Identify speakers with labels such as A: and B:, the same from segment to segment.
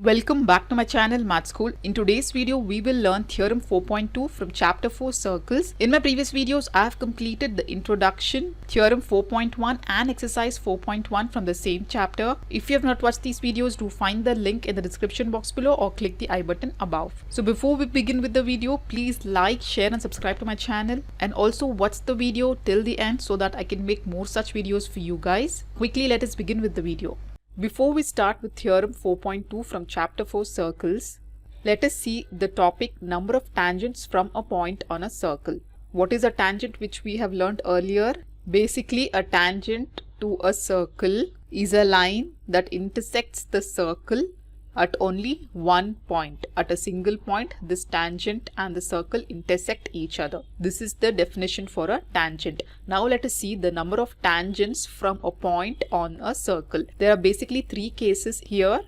A: Welcome back to my channel Math School. In today's video we will learn theorem 4.2 from chapter 4 circles. In my previous videos I have completed the introduction, theorem 4.1 and exercise 4.1 from the same chapter. If you have not watched these videos, do find the link in the description box below or click the I button above. So before we begin with the video, please like, share and subscribe to my channel, and also watch the video till the end so that I can make more such videos for you guys. Quickly let us begin with the video. Before we start with theorem 4.2 from chapter 4 circles, let us see the topic number of tangents from a point on a circle. What is a tangent, which we have learned earlier? Basically, a tangent to a circle is a line that intersects the circle at only one point. At a single point, this tangent and the circle intersect each other. This is the definition for a tangent. Now let us see the number of tangents from a point on a circle. There are basically three cases here.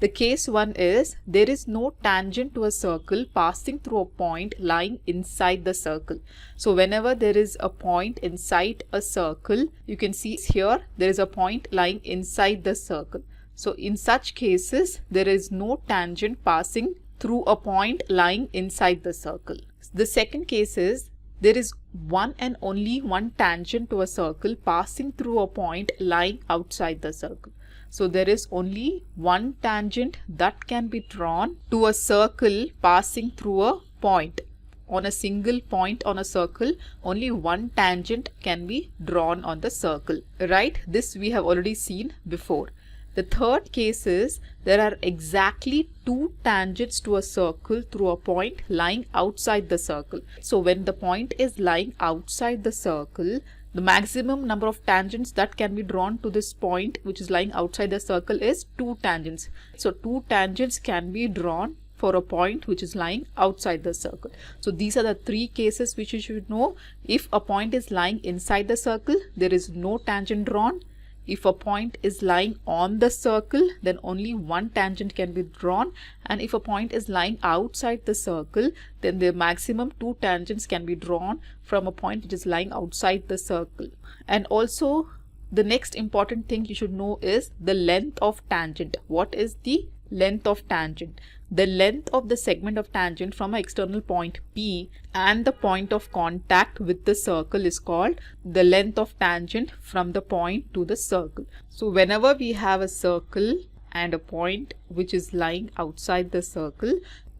A: The case one is there is no tangent to a circle passing through a point lying inside the circle. So whenever there is a point inside a circle, you can see here there is a point lying inside the circle. So in such cases, there is no tangent passing through a point lying inside the circle. The second case is there is one and only one tangent to a circle passing through a point lying outside the circle. So there is only one tangent that can be drawn to a circle passing through a point. On a single point on a circle, only one tangent can be drawn on the circle, right? This we have already seen before. The third case is there are exactly two tangents to a circle through a point lying outside the circle. So when the point is lying outside the circle, the maximum number of tangents that can be drawn to this point which is lying outside the circle is two tangents. So two tangents can be drawn for a point which is lying outside the circle. So these are the three cases which you should know. If a point is lying inside the circle, there is no tangent drawn. If a point is lying on the circle, then only one tangent can be drawn, and if a point is lying outside the circle, then the maximum two tangents can be drawn from a point which is lying outside the circle. And also the next important thing you should know is the length of tangent. What is the length of tangent? The length of the segment of tangent from an external point P and the point of contact with the circle is called the length of tangent from the point to the circle. So whenever we have a circle and a point which is lying outside the circle,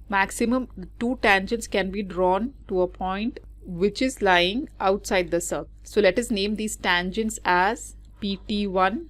A: maximum two tangents can be drawn to a point which is lying outside the circle. So let us name these tangents as PT1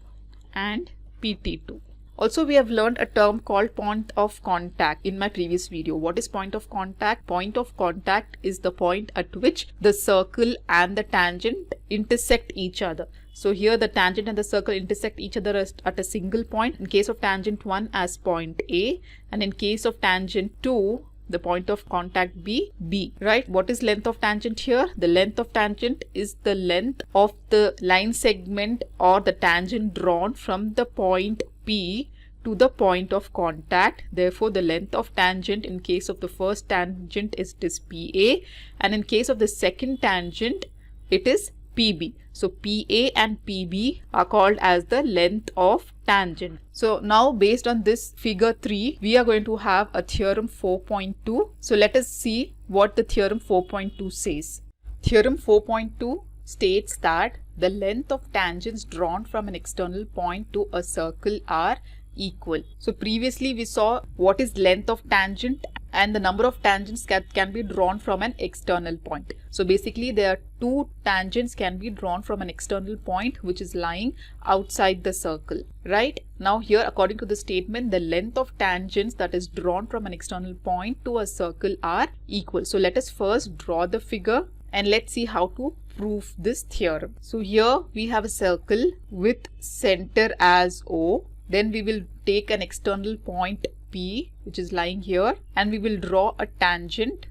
A: and PT2. Also, we have learned a term called point of contact in my previous video. What is point of contact? Point of contact is the point at which the circle and the tangent intersect each other. So here the tangent and the circle intersect each other at a single point. In case of tangent 1 as point A, and in case of tangent 2, the point of contact B, right? What is length of tangent here? The length of tangent is the length of the line segment or the tangent drawn from the point P to the point of contact. Therefore, the length of tangent in case of the first tangent is PA, and in case of the second tangent, it is PB. So PA and PB are called as the length of tangent. So now based on this figure 3, we are going to have a theorem 4.2. So let us see what the theorem 4.2 says. Theorem 4.2 states that the length of tangents drawn from an external point to a circle are equal. So previously we saw what is length of tangent and the number of tangents can be drawn from an external point. So basically there are two tangents can be drawn from an external point which is lying outside the circle, right? Now here, according to the statement, the length of tangents that is drawn from an external point to a circle are equal. So let us first draw the figure and let's see how to prove this theorem. So here we have a circle with center as O. Then we will take an external point P which is lying here, and we will draw a tangent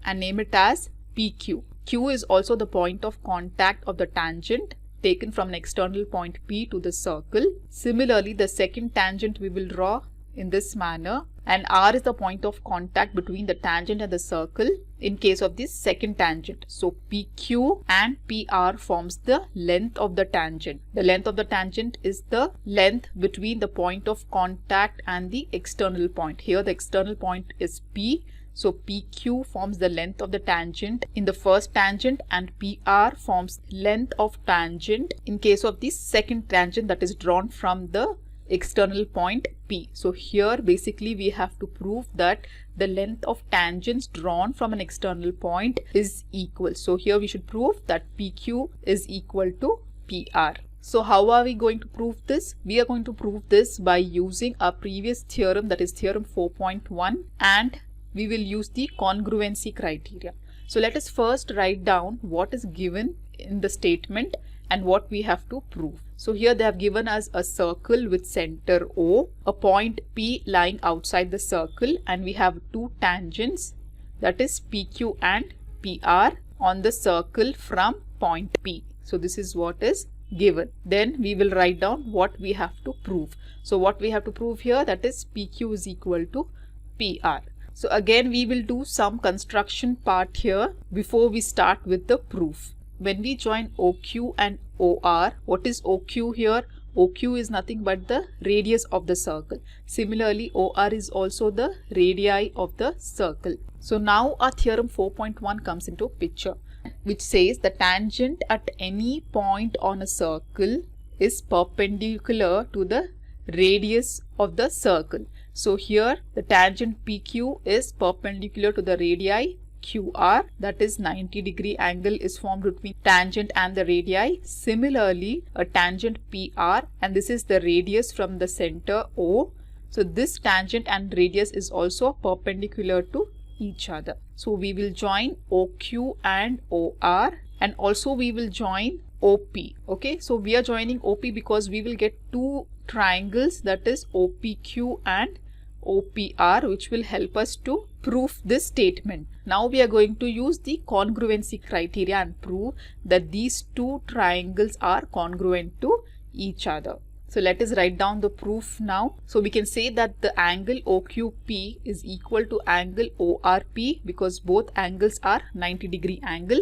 A: and name it as PQ. Q is also the point of contact of the tangent taken from an external point P to the circle. Similarly, the second tangent we will draw in this manner, and R is the point of contact between the tangent and the circle in case of this second tangent. So PQ and PR forms the length of the tangent. The length of the tangent is the length between the point of contact and the external point. Here the external point is P. So PQ forms the length of the tangent in the first tangent, and PR forms length of tangent in case of the second tangent that is drawn from the external point P. So here basically we have to prove that the length of tangents drawn from an external point is equal. So here we should prove that PQ is equal to PR. So how are we going to prove this? We are going to prove this by using our previous theorem, that is theorem 4.1, and we will use the congruency criteria. So let us first write down what is given in the statement and what we have to prove. So here they have given us a circle with center O, a point P lying outside the circle, and we have two tangents, that is PQ and PR, on the circle from point P. So this is what is given. Then we will write down what we have to prove. So what we have to prove here, that is PQ is equal to PR. So again we will do some construction part here before we start with the proof. When we join OQ and OR, what is OQ here? OQ is nothing but the radius of the circle. Similarly, OR is also the radii of the circle. So now our theorem 4.1 comes into picture, which says the tangent at any point on a circle is perpendicular to the radius of the circle. So here the tangent PQ is perpendicular to the radii QR, that is 90-degree angle is formed between tangent and the radii. Similarly, a tangent PR, and this is the radius from the center O. So this tangent and radius is also perpendicular to each other. So we will join OQ and OR, and also we will join OP. Okay, so we are joining OP because we will get two triangles, that is OPQ and OPR, which will help us to prove this statement. Now we are going to use the congruency criteria and prove that these two triangles are congruent to each other. So let us write down the proof now. So we can say that the angle OQP is equal to angle ORP because both angles are 90-degree angle.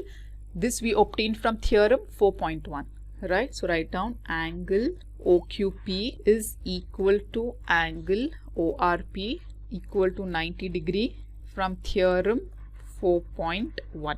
A: This we obtained from theorem 4.1, right? So write down angle OQP is equal to angle ORP equal to 90-degree from theorem 4.1.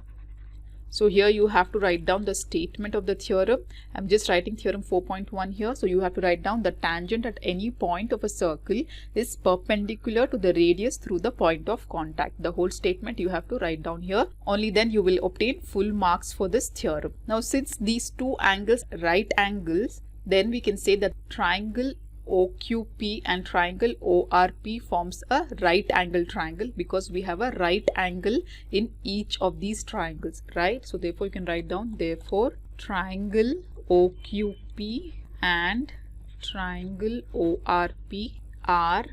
A: So here you have to write down the statement of the theorem. I'm just writing theorem 4.1 here. So you have to write down the tangent at any point of a circle is perpendicular to the radius through the point of contact. The whole statement you have to write down here. Only then you will obtain full marks for this theorem. Now since these two angles are right angles, then we can say that triangle OQP and triangle ORP forms a right angle triangle because we have a right angle in each of these triangles, right? So therefore you can write down, therefore triangle OQP and triangle ORP are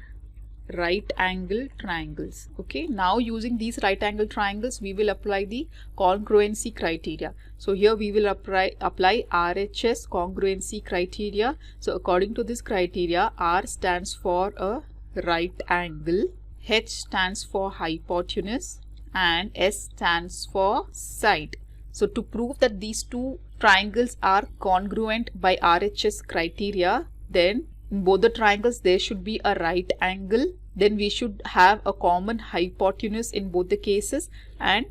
A: right angle triangles. Okay, now using these right angle triangles we will apply the congruency criteria. So here we will apply RHS congruency criteria. So according to this criteria, R stands for a right angle, H stands for hypotenuse, and S stands for side. So to prove that these two triangles are congruent by RHS criteria, then in both the triangles there should be a right angle, then we should have a common hypotenuse in both the cases, and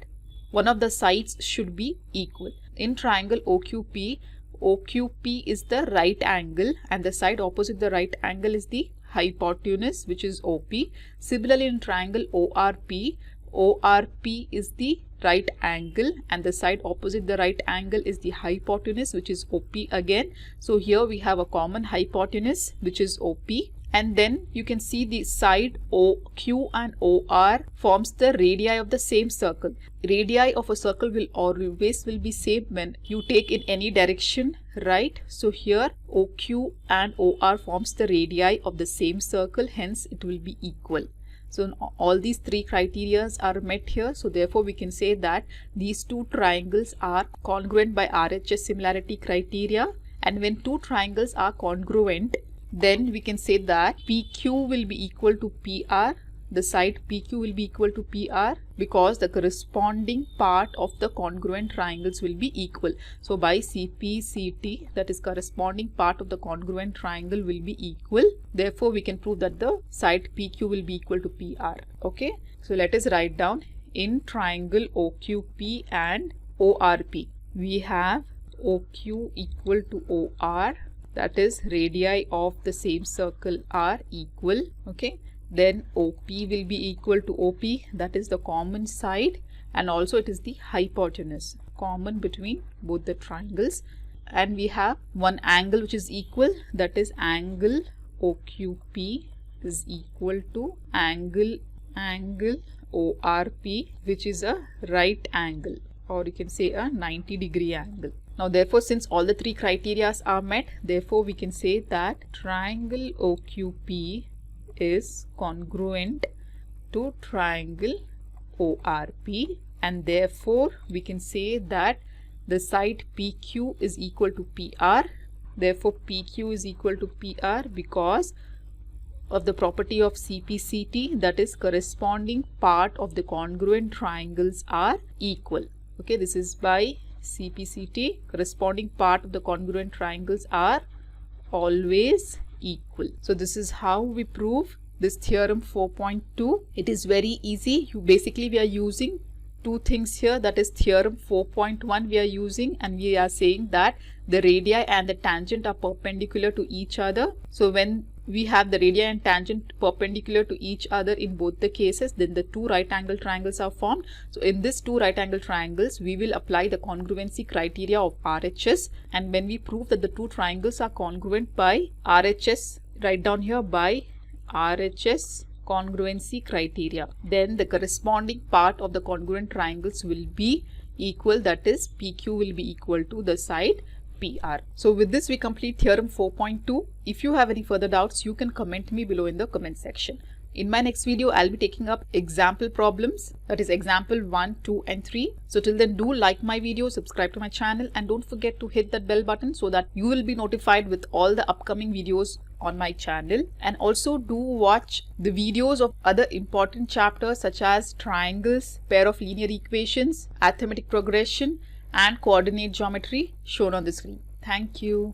A: one of the sides should be equal. In triangle OQP, OQP is the right angle and the side opposite the right angle is the hypotenuse, which is OP. Similarly in triangle ORP, ORP is the right angle and the side opposite the right angle is the hypotenuse, which is OP again. So here we have a common hypotenuse, which is OP, and then you can see the side OQ and OR forms the radii of the same circle. Radii of a circle will always be same when you take in any direction, right? So here OQ and OR forms the radii of the same circle, hence it will be equal. So all these three criteria are met here. So therefore we can say that these two triangles are congruent by RHS similarity criteria. And when two triangles are congruent, then we can say that PQ will be equal to PR the side PQ will be equal to PR because the corresponding part of the congruent triangles will be equal. So by CPCT, that is corresponding part of the congruent triangle will be equal. Therefore, we can prove that the side PQ will be equal to PR. Okay. So let us write down in triangle OQP and ORP. We have OQ equal to OR, that is radii of the same circle are equal. Okay. Then OP will be equal to OP, that is the common side, and also it is the hypotenuse common between both the triangles. And we have one angle which is equal, that is angle OQP is equal to angle ORP, which is a right angle, or you can say a 90-degree angle. Now therefore, since all the three criteria are met, therefore we can say that triangle OQP is congruent to triangle ORP, and therefore we can say that the side PQ is equal to PR. Therefore PQ is equal to PR because of the property of CPCT, that is corresponding part of the congruent triangles are equal. Okay, this is by CPCT, corresponding part of the congruent triangles are always equal. So this is how we prove this theorem 4.2. It is very easy. We are using two things here, that is theorem 4.1 we are using, and we are saying that the radii and the tangent are perpendicular to each other. So when we have the radii and tangent perpendicular to each other in both the cases, then the two right angle triangles are formed. So in these two right angle triangles, we will apply the congruency criteria of RHS, and when we prove that the two triangles are congruent by RHS, write down here by RHS congruency criteria, then the corresponding part of the congruent triangles will be equal, that is PQ will be equal to the side PR. So with this we complete theorem 4.2. If you have any further doubts, you can comment me below in the comment section. In my next video, I'll be taking up example problems, that is example 1, 2 and 3. So till then, do like my video, subscribe to my channel, and don't forget to hit that bell button so that you will be notified with all the upcoming videos on my channel. And also do watch the videos of other important chapters such as triangles, pair of linear equations, arithmetic progression and coordinate geometry shown on the screen. Thank you.